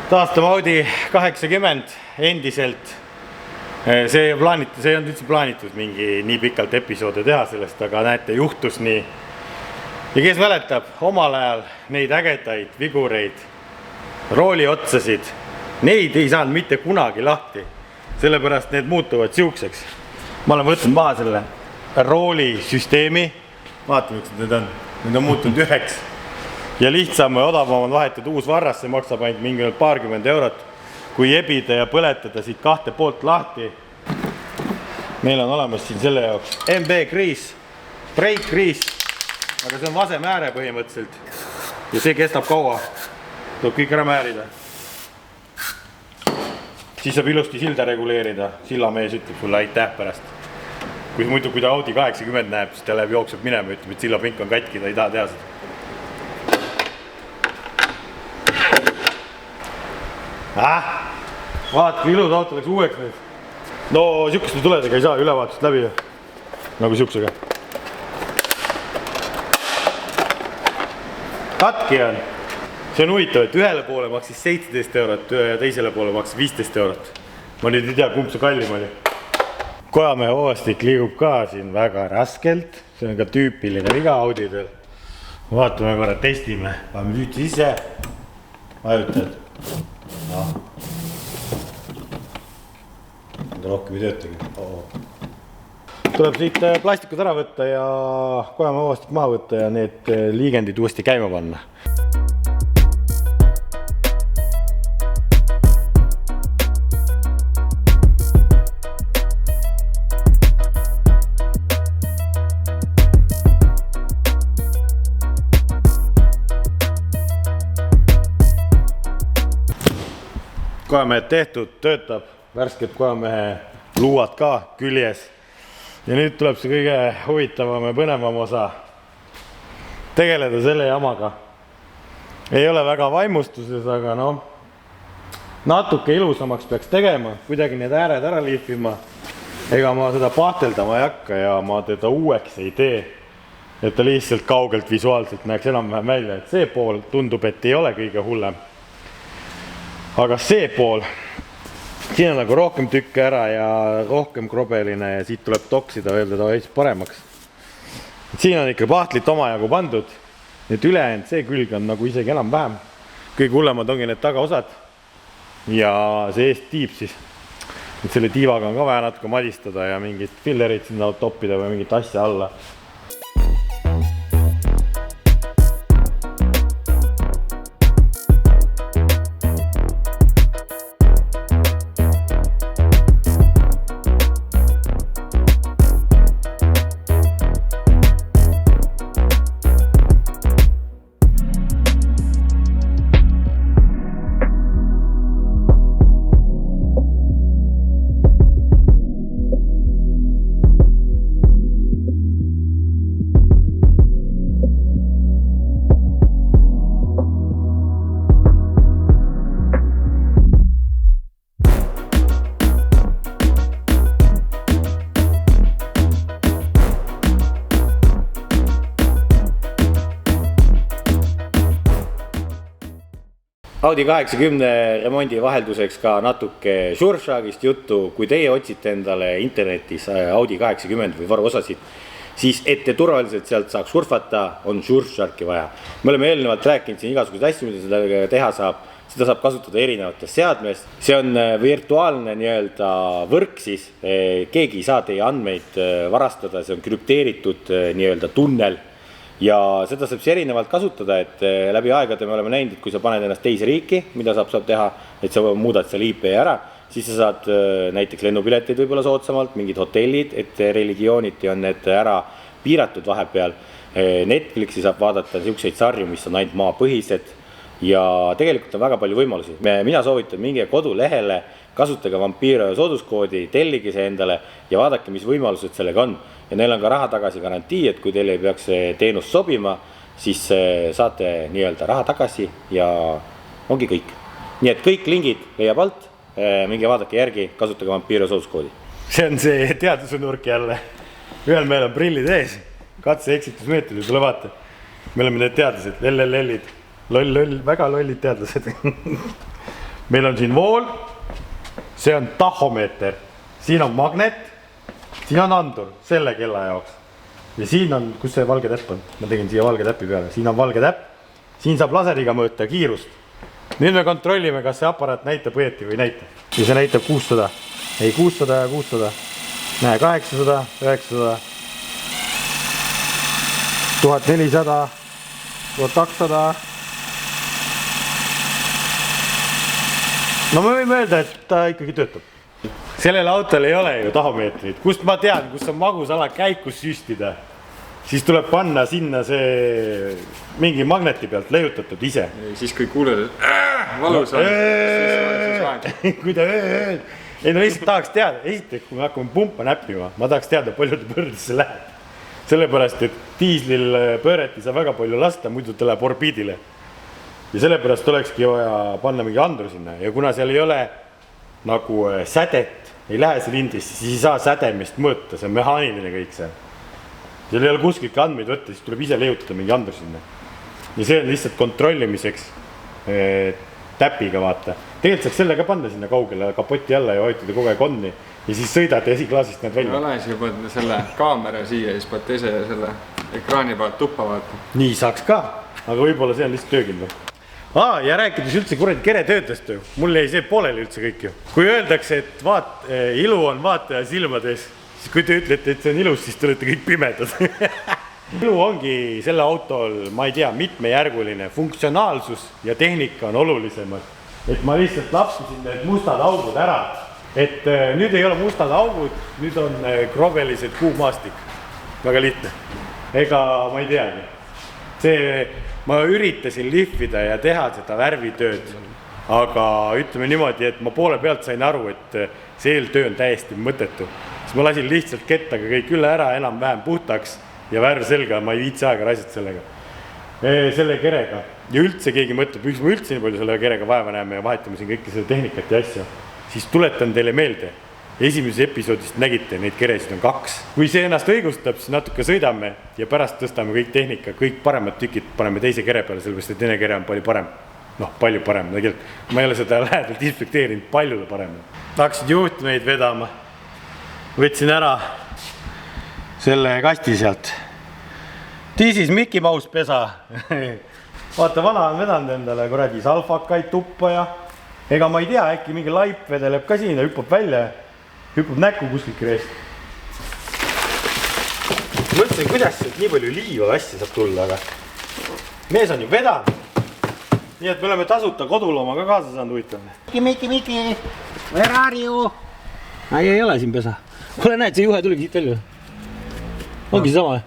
Taastame Audi 80 endiselt. See ei olnud üldse plaanitud mingi nii pikalt episoode teha sellest, aga näete, juhtus nii. Ja kes mäletab omal ajal neid ägedaid vigureid, rooli otsasid, neid ei saanud mitte kunagi lahti, sellepärast need muutuvad siukseks. Ma olen võtnud maha selle roolisüsteemi, vaatame, miks need on muutunud üheks. Ja lihtsam ja odavam on vahetada uus varras, see maksab ainult mingi paarkümmend eurot. Kui ebida ja põletada siit kahte poolt lahti, meil on olemas siin selle jaoks MB kriis, break kriis, aga see on vase määre põhimõtteliselt ja see kestab kaua, tuleb kõik ära määrida. Siis saab ilusti silda reguleerida, sillamees ütleb sulle aitäh pärast. Kui ta Audi 80 näeb, siis ta läheb jookseb minema ja ütleb, et sillapink on katki, ta ei taha teha seda. Vaatke, ilus auto läks uueks nüüd. No siukeste tuledega ei saa ülevaatust läbi nagu siuksega. Katki on. See on huvitav, et ühele poole maksis 17 eurot ja teisele poole maksis 15 eurot. Ma nüüd ei tea, kumb see kallim oli. Kojamehe hoovastik liigub ka siin väga raskelt. See on ka tüüpiline viga Audidel. Vaatame korra, testime. Paneme süüti sisse. Vajutad. Rohkem ei töötagi. Tuleb siit plastikud ära võtta ja kojamehe hoovastik maha võtta ja need liigendid uuesti käima panna. Kojamehed tehtud, töötab, värsked kojamehe luuad ka küljes. Ja nüüd tuleb see kõige huvitavam ja põnevam osa. Tegeleda selle jamaga. Ei ole väga vaimustuses, aga natuke ilusamaks peaks tegema, kuidagi need ääred ära liifima. Ega ma seda pahteldama ei hakka ja ma teda uueks ei tee. Et ta lihtsalt kaugelt visuaalselt näeks enam-vähem välja. Et see pool tundub, et ei ole kõige hullem. Aga see pool, siin on nagu rohkem tükke ära ja rohkem krobeline ja siit tuleb toksida öelda ta veits paremaks. Siin on ikka pahtlit omajagu pandud, et ülejäänud see külg on nagu isegi enam-vähem. Kõige hullemad ongi need tagaosad ja see eest tiib siis. Et selle tiivaga on ka vaja natuke madistada ja mingit fillerit sinna toppida või mingit asja alla. Audi 80 remondi vahelduseks ka natuke Surfsharkist juttu. Kui teie otsite endale internetis Audi 80 või varuosasid, siis ette turvaliselt sealt saaks surfata, on Surfsharki vaja. Me oleme eelnevalt rääkinud siin igasugused asju, mida seda teha saab. Seda saab kasutada erinevates seadmes. See on virtuaalne võrk siis. Keegi ei saa teie andmeid varastada, see on krüpteeritud tunnel. Ja seda saab siis erinevalt kasutada, et läbi aegade me oleme näinud, et kui sa paned ennast teise riiki, mida saab teha, et sa muudad seal IP ära, siis sa saad näiteks lennupiletid võib-olla soodsamalt, mingid hotellid, et religiooniti on need ära piiratud vahepeal. Netflixi saab vaadata niisuguseid sarju, mis on ainult maapõhised ja tegelikult on väga palju võimalusi. Mina soovitan minge kodulehele, kasutage Vampiro sooduskoodi, tellige see endale ja vaadake, mis võimalused sellega on. Ja neil on ka raha tagasi garantii, et kui teil ei peaks teenus sobima, siis saate raha tagasi ja ongi kõik. Nii et kõik lingid leiab alt, minge vaadake järgi, kasutage Vampiro sooduskoodi. See on see teaduse nurk jälle. Ühel meil on prillid ees, katse eksitusmeetodid, tule vaata. Me oleme need teadlased, LLL-id, loll, väga lollid teadlased. meil on siin vool, see on tahomeeter, siin on magnet, siin on andur selle kella jaoks. Ja siin on, kus see valge täpp on? Ma tegin siia valge täppi peale, siin on valge täpp, siin saab laseriga mõõta kiirust. Nüüd me kontrollime, kas see aparaat näitab õieti või näitab. Ja see näitab 600, ei 600 ja 600, näe 800, 900, 1400, 1200. No me võime öelda, et ta ikkagi töötab. Sellel autol ei ole ju tahomeetrit. Kust ma tean, kus on magusala käikus süstida, siis tuleb panna sinna see mingi magneti pealt leiutatud ise. Siis kui kuuled, et valus on, siis vaeg. Kui ta ei no lihtsalt tahaks teada, esiteks kui me hakkame pumpa näppima, ma tahaks teada, palju ta pöördesse läheb. Sellepärast, et diislil pööreti sa väga palju lasta, muidu ta läheb orbiidile. Ja sellepärast olekski vaja panna mingi andur sinna ja kuna seal ei ole nagu sädet, ei lähe silindrisse, siis ei saa sädemist mõõta, see on mehaaniline kõik see. Seal ei ole kuskilke andmeid võtta, siis tuleb ise leiutada mingi andur sinna. Ja see on lihtsalt kontrollimiseks täpiga vaata. Tegelikult saaks selle ka panna sinna kaugele kapoti alla ja hoitada kogu aeg onni ja siis sõidad esiklaasist need välja. Ole siis juba selle kaamera siia ja siis paad teise selle ekraani paad tuppa vaata. Nii saaks ka, aga võib-olla see on lihtsalt töökindlu. Ja rääkides üldse kuradi kere töötast ju, mul jäi see pooleli üldse kõik ju. Kui öeldakse, et ilu on vaataja silmades, siis kui te ütlete, et see on ilus, siis te olete kõik pimedad. Ilu ongi selle autol, ma ei tea, mitmejärguline, funktsionaalsus ja tehnika on olulisemad. Et ma lihtsalt lapsisin need mustad augud ära, et nüüd ei ole mustad augud, nüüd on krobelised kuumaastik. Väga lihtne. Ega ma ei teagi. Ma üritasin lihvida ja teha seda värvitööd, aga ütleme niimoodi, et ma poole pealt sain aru, et see eeltöö on täiesti mõttetu. Siis ma lasin lihtsalt kettaga kõik üle ära, enam vähem puhtaks ja värv selga, ma ei viitsi aega raisata sellega. Selle kerega. Ja üldse keegi mõtleb, üks ma üldse nii palju selle kerega vaeva näeme ja vahetame siin kõike seda tehnikat ja asja, siis tuletan teile meelde. Esimeses episoodist nägite, neid keresid on 2. Kui see ennast õigustab, siis natuke sõidame ja pärast tõstame kõik tehnika, kõik paremad tükid paneme teise kere peale, sellepärast et teine kere on palju parem. Noh, palju parem. Ma ei ole seda lähedalt inspekteerinud, palju parem. Hakkasid juhtmeid vedama. Võtsin ära selle kasti sealt. This is Mickey Mouse pesa. Vaata, vana on vedanud endale kuradi salfakaid tuppa ja ega ma ei tea, äkki mingi laip vedeleb ka siin ja hüppab välja. Hüppab näkku kuskil kreest. Mõtlesin, kuidas nii palju liiva asja saab tulla, aga mees on ju vedanud. Nii et me oleme tasuta kodulooma ka kaasa saanud huvitavne. Miki, where are you? Ei ole siin pesa. Kuule näed, see juhe tuligi siit välja. Ongi sama.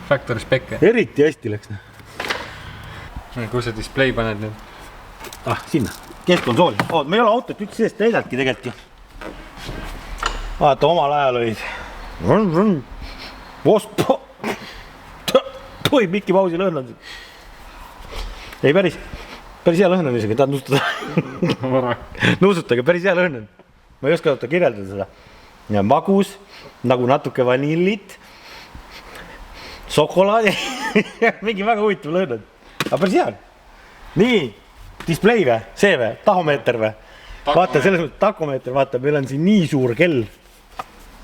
Factory spec. Eriti hästi läks. Kus see display paned nüüd? Sinna. Keskkonsooli. Me ei ole autot üks seest näidaltki tegelikult ju. Vaata, omal ajal olid. Toi, Mickey Mouse'i lõhn on siin. Ei, päris hea lõhn on isegi, tahad nuusutada. Nuusutage, päris hea lõhn on. Ma ei oska kirjeldada seda. Ja magus, nagu natuke vanillit, šokolaadi. Mingi väga huvitav lõhn on. Aga päris hea on. Nii, display või? See või? Tahomeeter või? Vaata, selles mõttes takomeeter, vaata, meil on siin nii suur kell,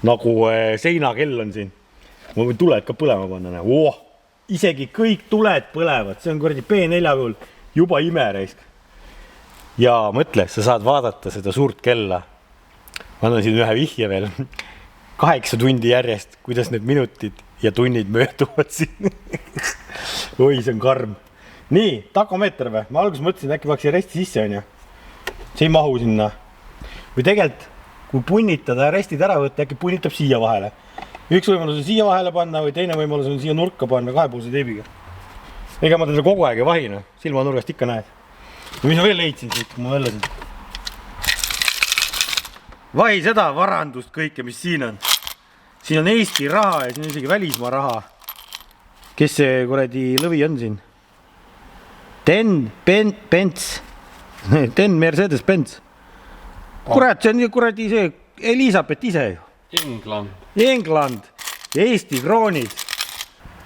nagu seinakell on siin. Ma võin tuled ka põlema panna. Isegi kõik tuled põlevad, see on kuradi P4 puhul juba imeraisk. Ja mõtle, sa saad vaadata seda suurt kella. Ma annan siin ühe vihje veel. 8 tundi järjest, kuidas need minutid ja tunnid mööduvad siin. Oi, see on karm. Nii, takomeeter või? Ma alguses mõtlesin, äkki peaks resti sisse on ju. See ei mahu sinna. Või tegelikult, kui punnitada ja restid ära võtta, äkki punnitab siia vahele. Üks võimalus on siia vahele panna või teine võimalus on siia nurka panna kahepoolse teibiga. Ega ma teda kogu aeg ei vahina, silmanurgast ikka näed. Ja mis ma veel leidsin siit, kui ma võllasin. Vahi seda varandust kõike, mis siin on. Siin on Eesti raha ja siin on isegi välismaa raha. Kes see kuradi lõvi on siin? Den Mercedes-Benz. Kurat, see on kuradi see Elisabeth ise ju. England. Eesti kroonid.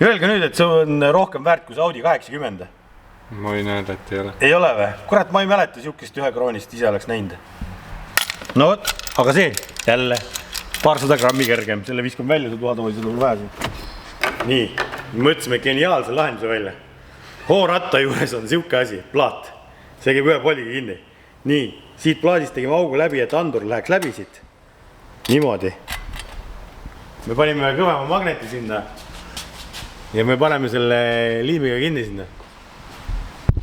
Öelge nüüd, et see on rohkem väärt kui see Audi 80. ma võin öelda, et ei ole. ei ole või? Kurat, ma ei mäleta siukest 1 kroonist, ise oleks näinud. No vot, aga see jälle paarsada grammi kergem, selle viskame välja, see tuhad oli seda mul vähe siin. Nii, mõtlesime geniaalse lahenduse välja. Hooratta juures on siuke asi, plaat. See käib ühe poliga kinni. Nii, siit plaadist tegime augu läbi, et andur läheks läbi siit. Niimoodi. Me panime kõvema magneti sinna ja me paneme selle liimiga kinni sinna.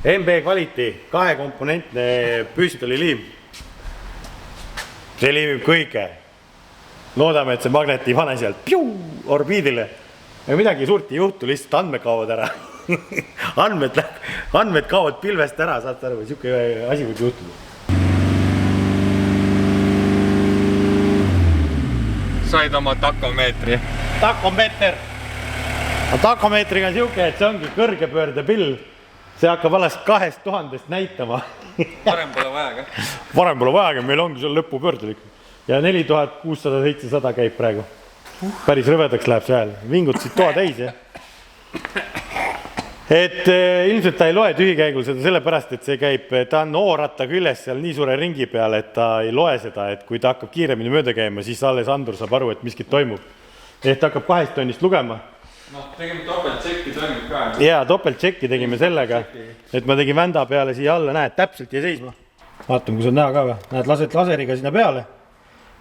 MB Quality 2-komponentne püstoliliim. See liimib kõike. Loodame, et see magnet ei pane sealt orbiidile. Ja midagi suurt ei juhtu, lihtsalt andmed kaovad ära. andmed kaovad pilvest ära, saad aru, siuke asi võib juhtuda. Said oma takomeetri. Takomeeter. Takomeetriga on siuke, et see ongi kõrgepöörde pill. See hakkab alles 2000 näitama. Varem pole vaja ka. Varem pole vaja, meil ongi seal lõpupöördelik. Ja 4600-700 käib praegu. Päris rõvedaks läheb see hääl. Vingutasid toa täis, jah. Et ilmselt ta ei loe tühikäigul seda sellepärast, et see käib, ta on hooratta küljes seal nii suure ringi peal, et ta ei loe seda, et kui ta hakkab kiiremini mööda käima, siis alles andur saab aru, et miskit toimub. Et ta hakkab 2 tonnist lugema. Noh, tegime topeltšekki toimib ka. Jaa, topeltšekki tegime sellega, et ma tegin vända peale siia alla, näed, täpselt jäi seisma. Vaatame, kui sa näha ka või. Näed, lased laseriga sinna peale,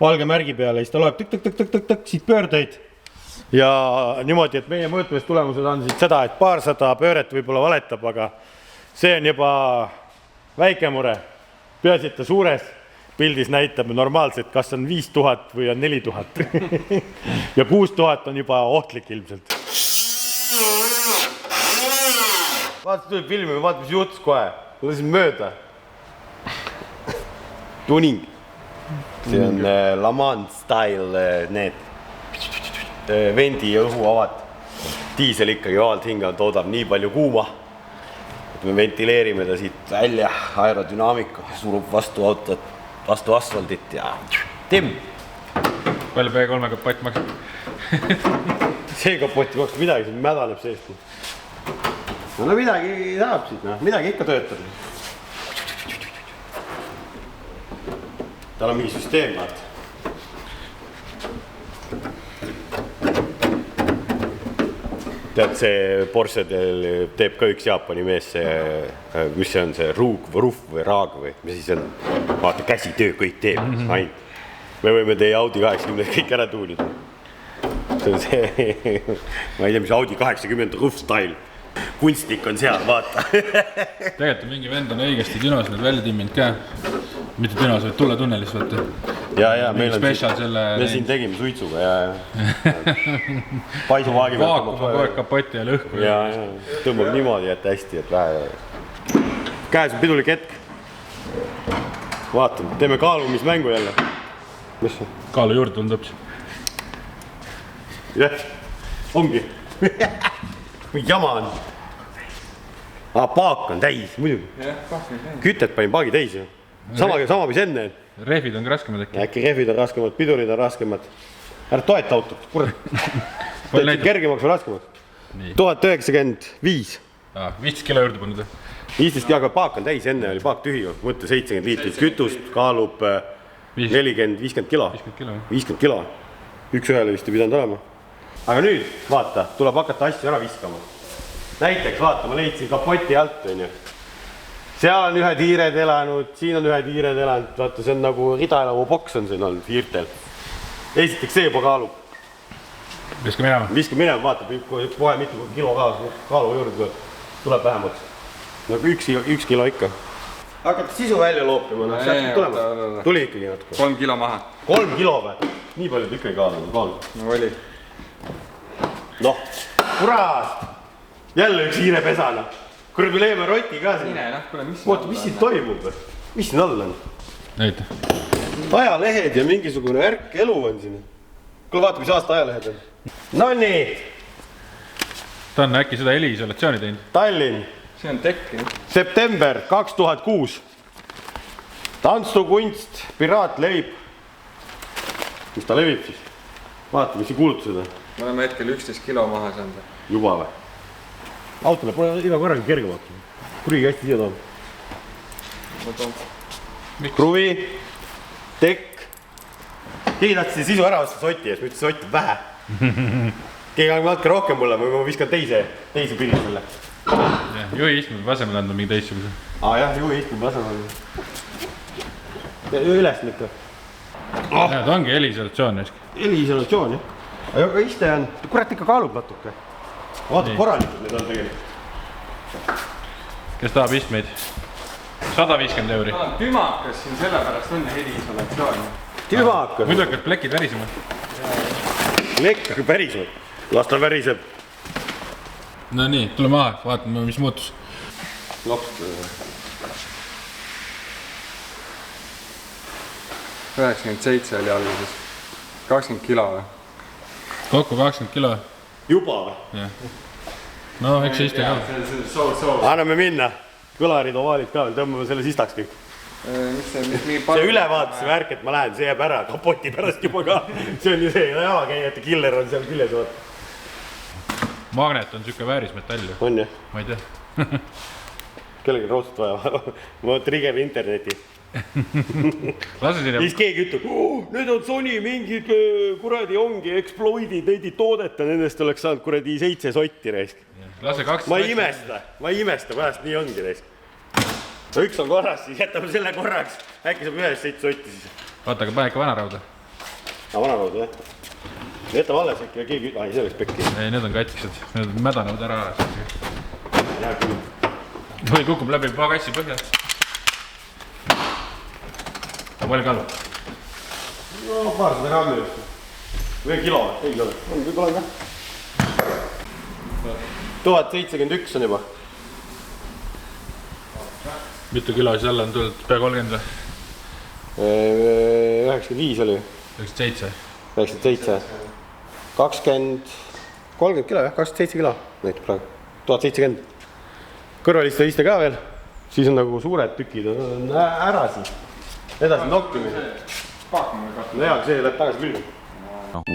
valge märgi peale, siis ta loeb tõk-tõk-tõk-tõk-tõk, siit pöördeid. Ja niimoodi, et meie mõõtmist tulemused on siit seda, et paarsada pööret võib-olla valetab, aga see on juba väike mure. Peaasi, et ta suures pildis näitab normaalselt, kas on 5000 või on 4000. Ja 6000 on juba ohtlik ilmselt. Vaata, tuli filmi, vaata, mis juhtus kohe. Tulesin mööda. Tuning. See on Le Mans style need vendi ja õhu avad. Diisel ikkagi vahalt hingal toodab nii palju kuuma. Et me ventileerime ta siit välja, aerodünaamika surub vastu autot, vastu asfaldit ja Tim. Palju B3 kapott maksab? See kapoti maksab midagi, see mädaneb seest. No midagi saab siit, midagi ikka töötab. Tal on mingi süsteem, vaat. Tead, see Porschedel teeb ka üks Jaapani mees, mis see on see ruug või ruff või raag või mis siis on? Vaata, käsitöö kõik teeb, ainult. Me võime teie Audi 80 kõik ära tuunida. See on see, ma ei tea, mis Audi 80 ruff style. Kunstnik on seal, vaata. Tegelikult mingi vend on õigesti dünos need välja timminud ka. Mitte dünos, vaid tuletunnelis, vaata. Ja, meil on me siin tegime suitsuga ja paisuvaagi pealt vaakuma kogu kapoti ja lõhku. Ja, tõmbab niimoodi, et hästi, et vähe. Käes on pidulik hetk. Vaatame, teeme kaalumismängu jälle. Mis on? Kaalu juurde tundub. Jah, ongi. Jama on. Paak on täis, muidugi. Kütet panin paagi täis. Sama mis enne. Rehvid on raskemad äkki. Äkki rehvid on raskemad, pidurid on raskemad. Ära toeta autot, kurat. Teed kergemaks või raskemaks? 1095. 15 kilo juurde pannud. 15 kilo, aga paak on täis, enne oli paak tühi. Mõtle 70 liitrit kütust, kaalub 40-50 kilo. 50 kilo. Üks ühele vist ei pidanud olema. Aga nüüd, vaata, tuleb hakata asju ära viskama. Näiteks, vaata, ma leidsin kapoti alt, onju. Seal on ühed hiired elanud, siin on ühed hiired elanud. Vaata, see on nagu ridaelamu boks on siin olnud hiirtel. Esiteks see juba kaalub. Viska minema. Viska minema, vaata, kohe mitu kilo kaalu juurde tuleb vähemaks. Nagu üks kilo ikka. Hakata sisu välja loopima, noh, see tulema. Tuli ikkagi natuke. 3 kilo maha. 3 kilo või? Nii palju ta ikkagi kaalub. No oli. Noh, kurat! Jälle üks hiirepesana. Kurat, me leiame roti ka siin. Oota, mis siin toimub? Mis siin all on? Näita. Ajalehed ja mingisugune värk elu on siin. Kuule, vaata, mis aasta ajalehed on. No nii! Ta on äkki seda heliisolatsiooni teinud. Tallinn. See on tekkinud. September 2006. Tantsu kunst, piraat levib. Mis ta levib siis? Vaata, mis siin kuulutused on. Me oleme hetkel 11 kilo maha saanud. Juba või? Autole pole iga korraga kergemaks. prügikasti siia tooma. kruvi, tekk. Keegi tahtis sisu ära osta soti ees, ma ütlesin sotti vähe. Keegi annab natuke rohkem mulle, või ma viskan teise pilli sulle. Juhi istme asemel anda mingi teistsuguse. Jah, juhi istme asemel. Üles lükka. Ta ongi heliisolatsioon. Heliisolatsioon, jah. Aga iste on, kurat ikka kaalub natuke. Vaata, korralikud need on tegelikult. Kes tahab istmeid? 150 €. Ta on tümakas siin, sellepärast on heliisolatsioon. Tümakas. Muidu hakkad plekid värisema. Plekk väriseb. Las ta väriseb. No nii, tule maha, vaatame, mis muutus. Lokst. 97 oli alguses. 20 kilo või? Kokku 20 kilo. Juba või? Jah. No, eks see iste ka. See anname minna. Kõlarid, ovaalid ka veel, tõmbame selle sistaks kõik. See ülevaatuse värk, et ma lähen, see jääb ära kapoti pärast juba ka. See on ju see, jalakäijate killer on seal küljes. Magnet on siuke väärismetall ju. On jah? Ma ei tea. Kellegi roostut vaja. Ma trigger interneti. Lase sinna. Siis keegi ütleb, need on Sony mingid kuradi ongi exploidid, neid ei toodeta, nendest oleks saanud kuradi 7 sotti reisk. Lase 2. Ma ei imesta, pärast nii ongi reisk. No üks on korras, siis jätame selle korraks. Äkki saab ühes 7 sotti siis. Vaata, aga pane ikka vanarauda. Vanarauda, jah. Jätame alles äkki ja keegi, see oleks pekki. Ei, need on katkised. Need mädanevad ära. Jää küll. Või kukub läbi pagassi põhja. Palju kallab? No, 200 grammi just. Või kilo, ei kilo. On, võib-olla on ka. 1071 on juba. Mitu kilo siis alla on tulnud? Pea 30 või? 95 oli. 97. 97. 30 kilo, jah, 27 kilo. Näitab praegu. 1070. Kõrvaliste iste ka veel. Siis on nagu suured tükid on ära siis. Edasi nokkimise. No hea, see läheb tagasi külgu.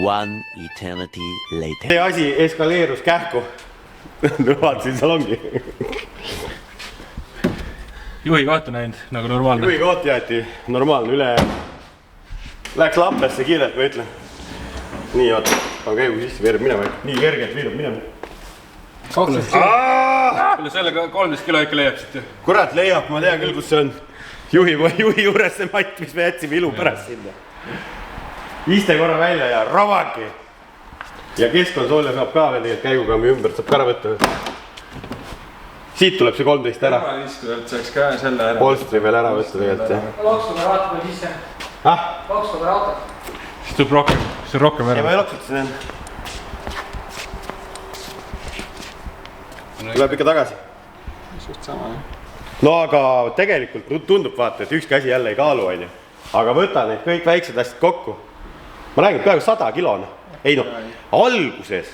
One eternity later. See asi eskaleerus kähku. Vaatasin, seal ongi. Juhi kohta näinud nagu normaalne. Juhi koht jäeti normaalne üle. Läks lampesse kiirelt, ma ütlen. Nii, vaata. Aga käigu sisse, veereb minema. Nii kergelt veereb minema. Kuule sellega 13 kilo ikka leiab siit ju. Kurat leiab, ma tean küll, kus see on. Juhi juures see matt, mis me jätsime ilu pärast sinna. Iste korra välja ja ravaki. Ja keskkonsoole saab ka veel tegelikult käigukammi ümber, saab ka ära võtta. Siit tuleb see 13 ära. Kõrvalistujalt saaks ka selle ära. Polstri veel ära võtta tegelikult, jah. Loksuga vaatame sisse. Loksuga raatad. Siis tuleb rohkem, see on rohkem Ja ära. ma ei loksutasin enne. Tuleb ikka tagasi. Suht sama, jah. No aga tegelikult tundub vaata, et ükski asi jälle ei kaalu, on ju. Aga võta need kõik väiksed asjad kokku. Ma räägin, peaaegu 100 kilone. Ei noh, alguses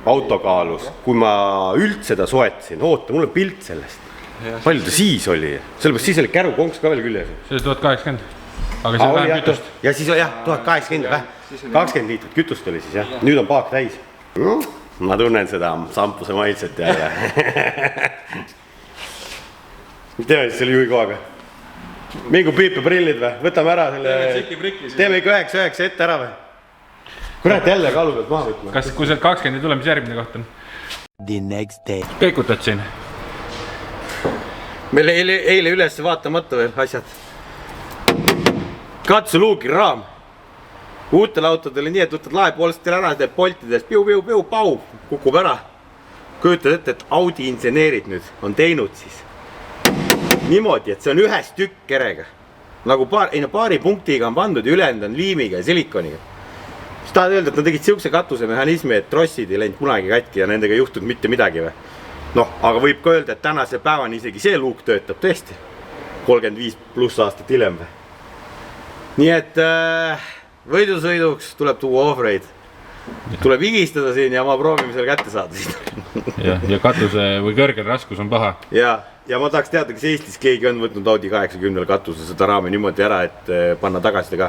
autokaalus, kui ma üldse ta soetasin, oota, mul on pilt sellest. Palju ta siis oli? Sellepärast siis oli kärukonks ka veel küljes. See oli 1080. Aga see on vähem kütust. Ja siis jah, 1080, 20 liitrit kütust oli siis jah. Nüüd on paak täis. Ma tunnen seda sampuse maitset jälle. Teeme siis selle juhi kohaga. Mingu piipeprillid või? Võtame ära selle... Teeme ikka 9 ette ära või? Kurat jälle kaalu pealt maha võtma. Kas kui sealt 20 ei tule, mis järgmine koht on? The next day. Keikutad siin. Meil eile üles vaatamata veel asjad. Katseluugi raam. Uutel autodel nii, et võtad laepolstri ära, teeb poltides, piu, pau, kukub ära. Kujutad ette, et Audi inseneerid nüüd on teinud siis niimoodi, et see on ühes tükk kerega. Nagu paari punktiga on pandud ja ülejäänud on liimiga ja silikoniga. Siis tahad öelda, et nad tegid siukse katusemehhanismi, et trossid ei läinud kunagi katki ja nendega ei juhtunud mitte midagi või. Noh, aga võib ka öelda, et tänase päevani isegi see luuk töötab tõesti 35+ aastat hiljem või. Nii et võidusõiduks tuleb tuua off-road. Tuleb higistada siin ja ma proovime selle kätte saada siin. Ja katuse või kõrgel raskus on paha. Ja ma tahaks teada, kas Eestis keegi on võtnud Audi 80 katuse seda raami niimoodi ära, et panna tagasida ka.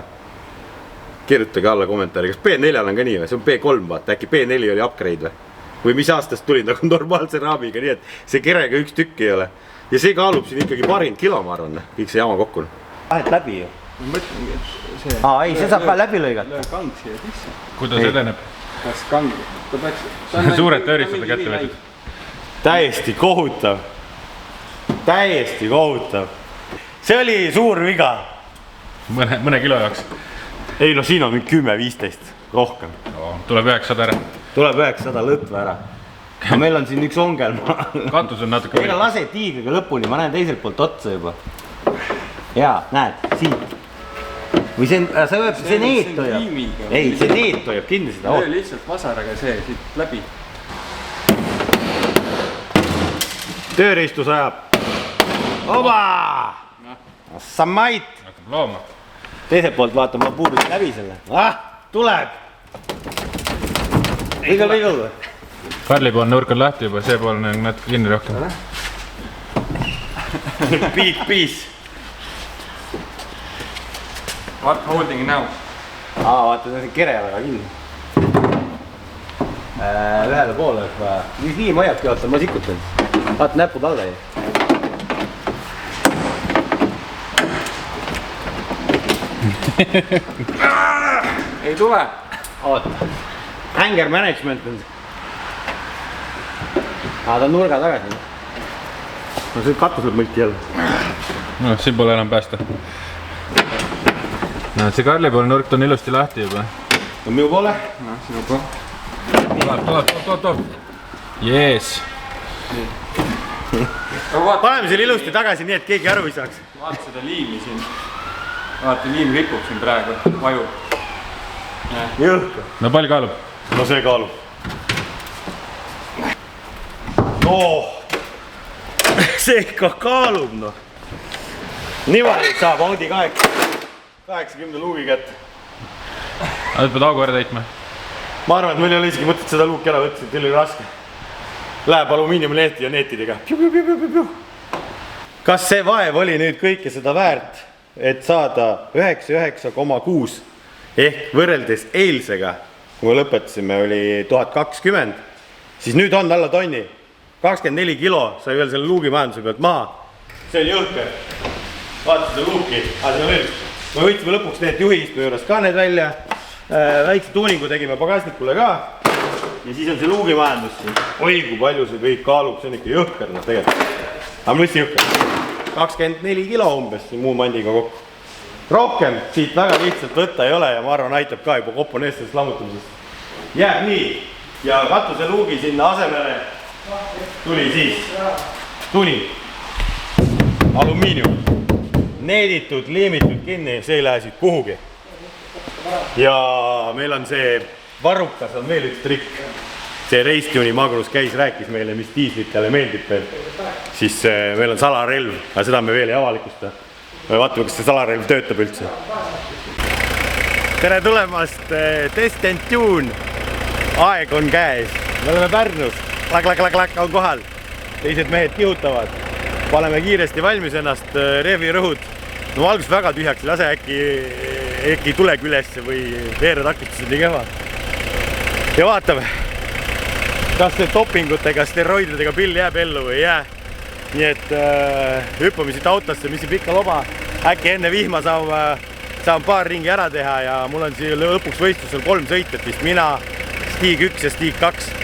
Kirjutage alla kommentaari, kas B4 on ka nii või? See on B3 vaata, äkki B4 oli upgrade või? Või mis aastast tuli nagu normaalse raamiga, nii et see kerega üks tükk ei ole. ja see kaalub siin ikkagi parin kilo, ma arvan, kõik see jama kokku. Vahet läbi ju. Ma mõtlengi, et see... Ei, see saab ka läbi lõigata. Löö kang siia sisse. Kuidas edeneb? Kas kang? Ta peaks... Suured tööristada kätte võetud. Täiesti kohutav. Täiesti kohutav. See oli suur viga. Mõne kilo jaoks. Ei, no siin on 10-15 rohkem. Tuleb 900 ära. Tuleb 900 lõtva ära. No meil on siin üks ongel. Katus on natuke... Meil on lase tiigriga lõpuni, ma näen teiselt poolt otsa juba. Jaa, näed, siit. Või see neet hoiab. Ei, see neet hoiab kinni seda. Löö lihtsalt vasaraga see siit läbi. Tööristus ajab. Oba! Samait! Hakkab looma. Teiselt poolt vaata, ma puudusin läbi selle. Tuleb! Igel. Karli pool nurk on lahti juba, see pool on natuke kinni rohkem. Big piece. What holding now? Vaata, see on kere väga kinni. Ühele poole. Nii hoiabki, vaata, ma sikutan. Vaata, näpud alla ei. Ei tule. Oota. Anger management on. Ta on nurga tagasi. No see katus võib mõlki jälle. No, siin pole enam päästa. No, see Karli pool nurk on ilusti lahti juba. No minu poole? No, sinu poole. Tuleb. Jees. Paneme selle ilusti tagasi nii, et keegi aru ei saaks. Vaata seda liimi siin. Vaata, liim ripub siin praegu. Vajub. Jõhka. No palju kaalub? No see kaalub. No, see ikka kaalub, no. Niimoodi saab Audi 80 luugi kätte. Aga nüüd pead augu ära täitma. Ma arvan, et meil ei ole isegi mõtet seda luuki ära võtta, teil oli raske. Läheb alumiiniumneeti ja neetidega. Kas see vaev oli nüüd kõike seda väärt, et saada 99,6 ehk võrreldes eilsega, kui me lõpetasime, oli 1020, siis nüüd on alla tonni. 24 kilo sai veel selle luugi majanduse pealt maha. See on jõhker. Vaata seda luuki. Me võtsime lõpuks need juhiistme juures ka need välja. Väikse tuuningu tegime pagasnikule ka. Ja siis on see luugi majandus siin. Oi, kui palju see kõik kaalub. See on ikka jõhker. Aga ma mõtlesin jõhker. 24 kilo umbes muu mandiga kokku. Rohkem siit väga lihtsalt võtta ei ole ja ma arvan, aitab ka juba komponeestsellest lammutamisest. Jääb nii. Ja katuse luugi sinna asemele tuli siis tuning, alumiinium, needitud, liimitud kinni, see ei lähe siit kuhugi. Ja meil on see varrukas, on veel üks trikk. See Racetuni Magnus käis, rääkis meile, mis diislitele meeldib veel. Siis meil on salarelv, aga seda me veel ei avalikusta. Vaatame, kas see salarelv töötab üldse. Tere tulemast, Test and Tune. Aeg on käes. Me oleme Pärnus. Klak on kohal. Teised mehed kihutavad. Paneme kiiresti valmis ennast, revi rõhud. No algus väga tühjaks, lase äkki tulegi ülesse või veeretakistused nii keva. Ja vaatame, kas see dopingutega, steroididega pill jääb ellu või ei jää. Nii et hüppame siit autosse, mis siin pikka loba. Äkki enne vihma saan paar ringi ära teha ja mul on siia lõpuks võistlusel 3 sõitjat vist. Mina, Stig 1 ja Stig 2.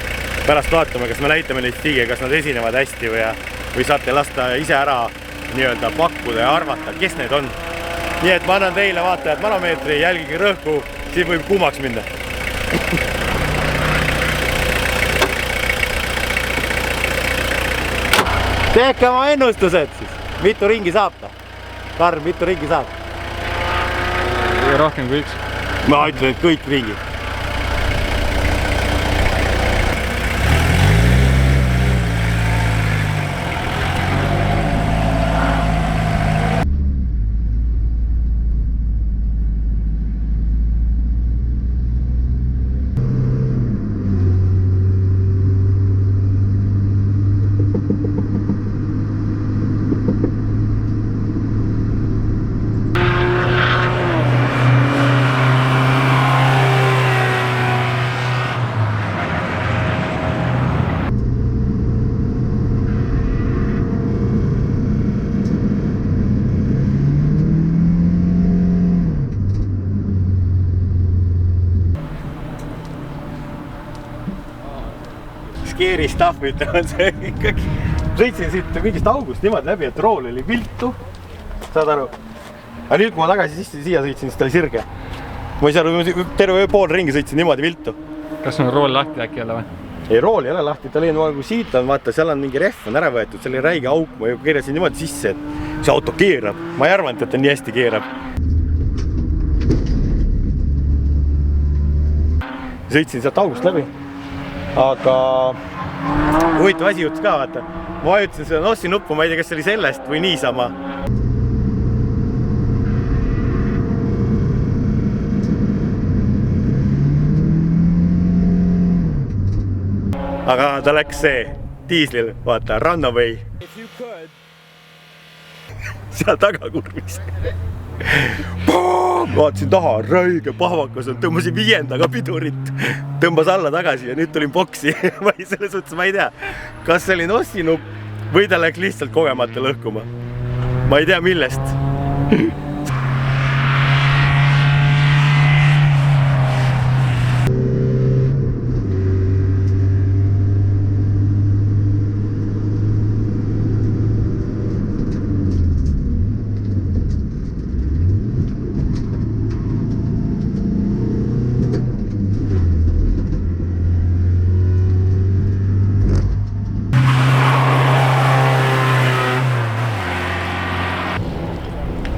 Pärast vaatame, kas me näitame neid Stige, kas nad esinevad hästi või saate lasta ise ära nii-öelda pakkuda ja arvata, kes need on. Nii et ma annan teile vaatajad manomeetri, jälgige rõhku, siin võib kuumaks minna. Tehke oma ennustused siis. Mitu ringi saab ta? Karl, mitu ringi saab? Rohkem kui üks. Ma ütlen, et kõik ringid. scary stuff, ütleme, on see ikkagi. Sõitsin siit mingist august niimoodi läbi, et rool oli viltu. Saad aru? Aga nüüd, kui ma tagasi siia sõitsin, siis ta oli sirge. Ma ei saa aru, terve pool ringi sõitsin niimoodi viltu. Kas on rool lahti äkki jälle või? Ei, rool ei ole lahti, ta oli nagu siit on, vaata, seal on mingi rehv on ära võetud, seal oli räige auk, ma ju keerasin niimoodi sisse, et see auto keerab. Ma ei arvanud, et ta nii hästi keerab. Sõitsin sealt august läbi, aga huvitav asi juhtus ka, vaata. Ma vajutasin seda nossi nuppu, ma ei tea, kas see oli sellest või niisama. Aga ta läks see diislil, vaata, Runaway. Seal taga kurvis. Vaatasin taha, räige pahvakas on, tõmbasin 5. pidurit, tõmbas alla tagasi ja nüüd tulin boksi. Selles suhtes ma ei tea, kas see oli nossinupp või ta läks lihtsalt kogemata lõhkuma. Ma ei tea millest.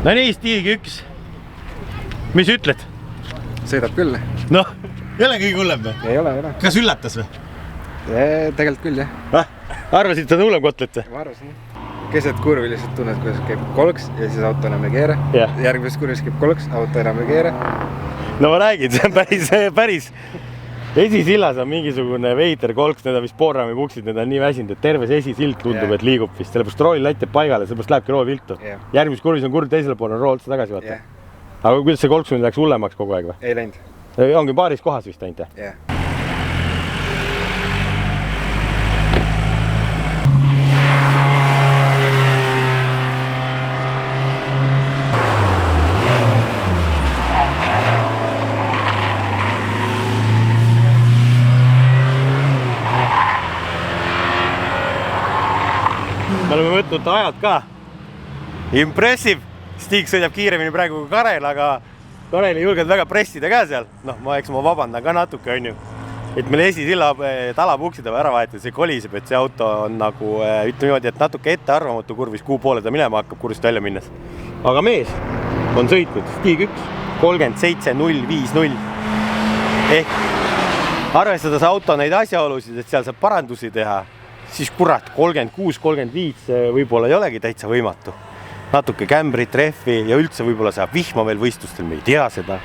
No nii, Stig 1. Mis ütled? Sõidab küll. Noh, ei ole kõige hullem või? Ei ole. Kas üllatas või? Tegelikult küll, jah. Arvasid, et on hullem kotlet või? Ma arvasin. Keset kurvi lihtsalt tunned, kuidas käib kolks ja siis auto enam ei keera. Järgmises kurvis käib kolks, auto enam ei keera. No ma räägin, see on päris esisillas on mingisugune veider kolks, need on vist Boorami puksid, need on nii väsinud, et terve see esisilt tundub, et liigub vist. Sellepärast rool lätib paigale, sellepärast lähebki rool viltu. Järgmises kurvis on kurv teisele poole, on rool otsa tagasi vaata. Aga kuidas see kolks läks hullemaks kogu aeg või? Ei läinud. Ongi paaris kohas vist ainult, jah? Me oleme võtnud ajad ka. Impressive. Stig sõidab kiiremini praegu kui Karel, aga Karel ei julgenud väga pressida ka seal. Noh, eks ma vabandan ka natuke, on ju. Et meil esisilla talapuksid on ära vahetud, see koliseb, et see auto on nagu, ütleme niimoodi, et natuke ettearvamatu kurvis, kuhu poole ta minema hakkab kurvist välja minnes. Aga mees on sõitnud Stig 1 37.050. Ehk arvestades auto neid asjaolusid, et seal saab parandusi teha, siis kurat, 36-35 võib-olla ei olegi täitsa võimatu. Natuke kämbrit, rehvi ja üldse võib-olla saab vihma veel võistlustel, me ei tea seda.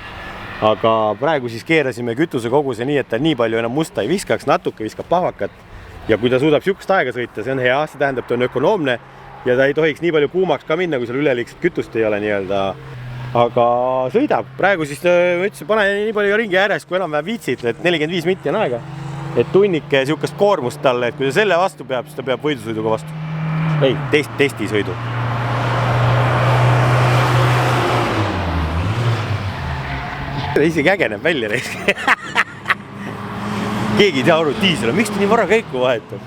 Aga praegu siis keerasime kütuse koguse nii, et ta nii palju enam musta ei viskaks, natuke viskab pahvakat. Ja kui ta suudab sihukest aega sõita, see on hea, see tähendab, ta on ökonoomne ja ta ei tohiks nii palju kuumaks ka minna, kui seal üleliigset kütust ei ole nii-öelda. Aga sõidab. Praegu siis ma ütlesin, pane nii palju ringi ääres, kui enam vähe viitsid, et 45 mitti on aega. Et tunnike sihukest koormust talle, et kui ta selle vastu peab, siis ta peab võidusõiduga vastu. Ei, testisõidu. Isegi äge näeb välja reiski. Keegi ei tea aru, diisel on, miks ta nii vara käiku vahetab?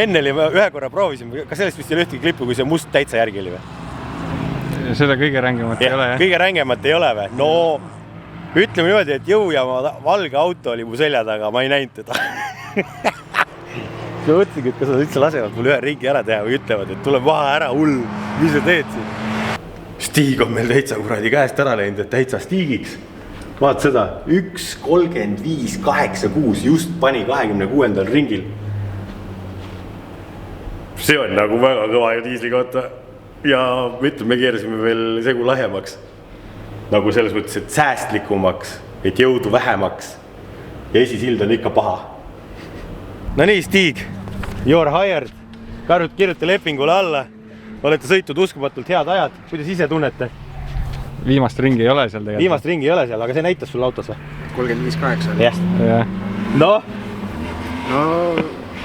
Enne oli ühe korra proovisime, kas sellest vist ei ole ühtegi klippu, kui see must täitsa järgi oli või? Seda kõige rängemat ei ole, jah? Kõige rängemat ei ole või? No, ütleme niimoodi, et jõujaama valge auto oli mu selja taga, ma ei näinud teda. Ma mõtlesingi, et kas nad üldse lasevad mul ühe ringi ära teha või ütlevad, et tule maha ära, hull, mis sa teed siin? Stig on meil täitsa kuradi käest ära läinud, et täitsa Stigiks. Vaat seda, 1.35.86 just pani 26. ringil. See on nagu väga kõva ju diisli kohta. Ja ütleme, me keerasime veel segu lahjemaks. Nagu selles mõttes, et säästlikumaks, et jõudu vähemaks. Ja esisild on ikka paha. No nii, Stig, you're hired. Kirjuta lepingule alla. Olete sõitnud uskumatult head ajad. Kuidas ise tunnete? Viimast ringi ei ole seal tegelikult. Viimast ringi ei ole seal, aga see näitas sul autos või? 35.8 oli. Jah. No,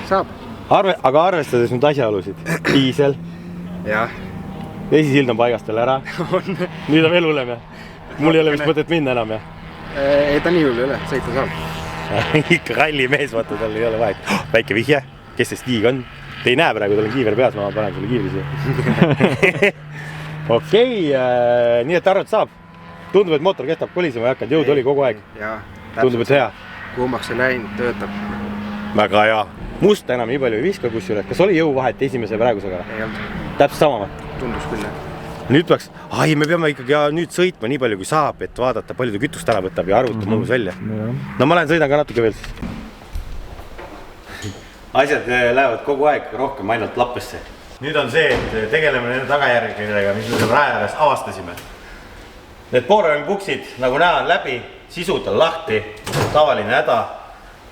saab. Aga arvestades nüüd asjaolusid. Diisel. Jah. Esisild on paigast veel ära. Nüüd on veel hullem, jah? Mul ei ole vist mõtet minna enam, jah? Ei, ta nii hull ei ole, sõita saab. ikka rallimees, vaata, tal ei ole vahet. Väike vihje, kes see Stig on? Te ei näe praegu, tal on kiiver peas, ma panen sulle kiivri siia. Okei, nii et arvad saab. Tundub, et mootor kestab kolisema ja hakkad, jõud oli kogu aeg. Tundub, et hea. Kuumaks ei läinud, töötab. Väga hea. Musta enam nii palju ei viska kusjuures. Kas oli jõuvahet esimese praegusega? Ei olnud. Täpselt sama või? Tundus küll, jah. Nüüd peaks, me peame ikkagi nüüd sõitma nii palju kui saab, et vaadata, palju ta kütust ära võtab ja arvutab mõnus välja. No ma lähen sõidan ka natuke veel siis. Asjad lähevad kogu aeg rohkem ainult lappesse. Nüüd on see, et tegeleme nende tagajärgedega, mis me seal raja ääres avastasime. Need poolrangpuksid, nagu näha, on läbi, sisud on lahti, tavaline häda.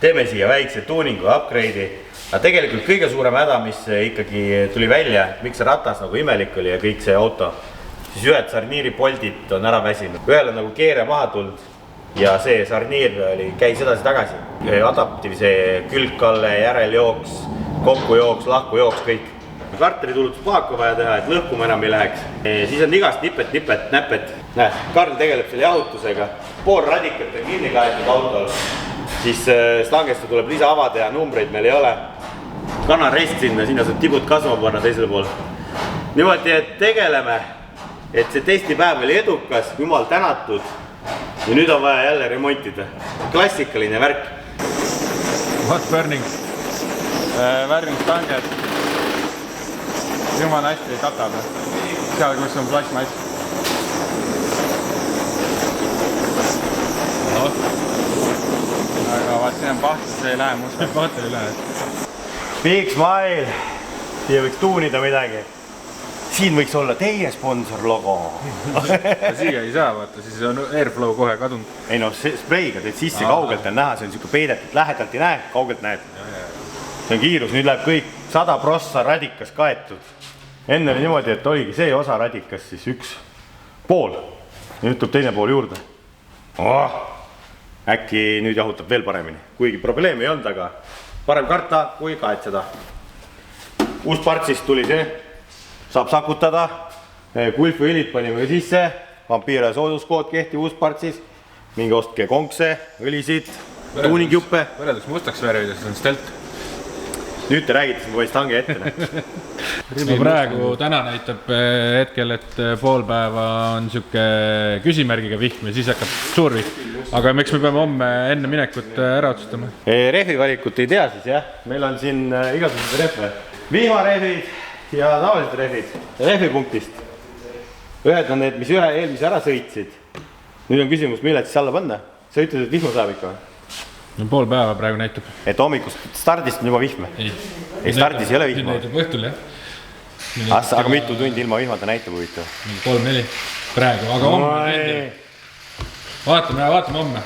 Teeme siia väikse tuuningu upgrade'i. Aga tegelikult kõige suurem häda, mis ikkagi tuli välja, miks see ratas nagu imelik oli ja kõik see auto, siis ühed sarniiripoldid on ära väsinud. Ühel on nagu keere maha tulnud ja see sarniir käis edasi tagasi. Adaptiv see külgkalle, järeljooks, kokkujooks, lahkujooks, kõik. Karteri tulutus paaku vaja teha, et lõhkuma enam ei läheks. Siis on igast nipet, näpet. Näe, Karl tegeleb selle jahutusega. Pool radikat on kinni kaetud autol. Siis stangest tuleb lisa avada ja numbreid meil ei ole. Kanarest sinna saab tibud kasvama panna teisele pool. Niimoodi, et tegeleme, et see testipäev oli edukas, jumal tänatud. Ja nüüd on vaja jälle remontida. Klassikaline värk. Hot burning. Värvimisstanged. Jumal hästi katab. Seal, kus on plasmass. Aga vaat siin on pahtust, see ei lähe musta. Vaata ei lähe. Big Smile. Siia võiks tuunida midagi. Siin võiks olla teie sponsor logo. Siia ei saa, vaata, siis on Airflow kohe kadunud. Ei no, spreiga teed sisse, kaugelt on näha, see on siuke peidetud, lähedalt ei näe, kaugelt näed. See on kiirus, nüüd läheb kõik 100% radikas kaetud. Enne oli niimoodi, et oligi see osa radikas, siis üks pool. Nüüd tuleb teine pool juurde. Äkki nüüd jahutab veel paremini, kuigi probleemi ei olnud, aga parem karta kui kaetseda. Uus partsist tuli see, saab sakutada, Gulfi õlid panime sisse, Vampire sooduskood kehtiv uus partsis, mingi ostke konkse, õlisid, tuuningjuppe. Võrreldus mustaks värvides on stelt. Nüüd te räägite, siis ma võin stange ette. Praegu täna näitab hetkel, et pool päeva on siuke küsimärgiga vihm ja siis hakkab suur vihm. Aga miks me peame homme enne minekut ära otsustama? Rehvi valikut ei tea siis, jah. Meil on siin igasugused rehve. Vihmarehvid ja tavalised rehvid. Rehvipunktist. Ühed on need, mis ühe eelmise ära sõitsid. Nüüd on küsimus, milled siis alla panna. Sa ütled, et vihma saab ikka? No pool päeva praegu näitab. Et hommikust stardist on juba vihme? Ei, stardis ei ole vihma? Nüüd näitab õhtul, jah. Aga mitu tundi ilma vihmata näitab huvitav? 3-4 praegu, aga homme. Vaatame homme.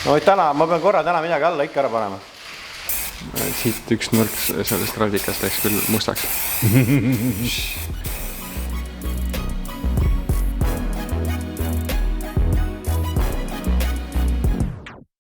No täna, ma pean korra täna midagi alla ikka ära panema. Siit üks nurk sellest radikast läks küll mustaks.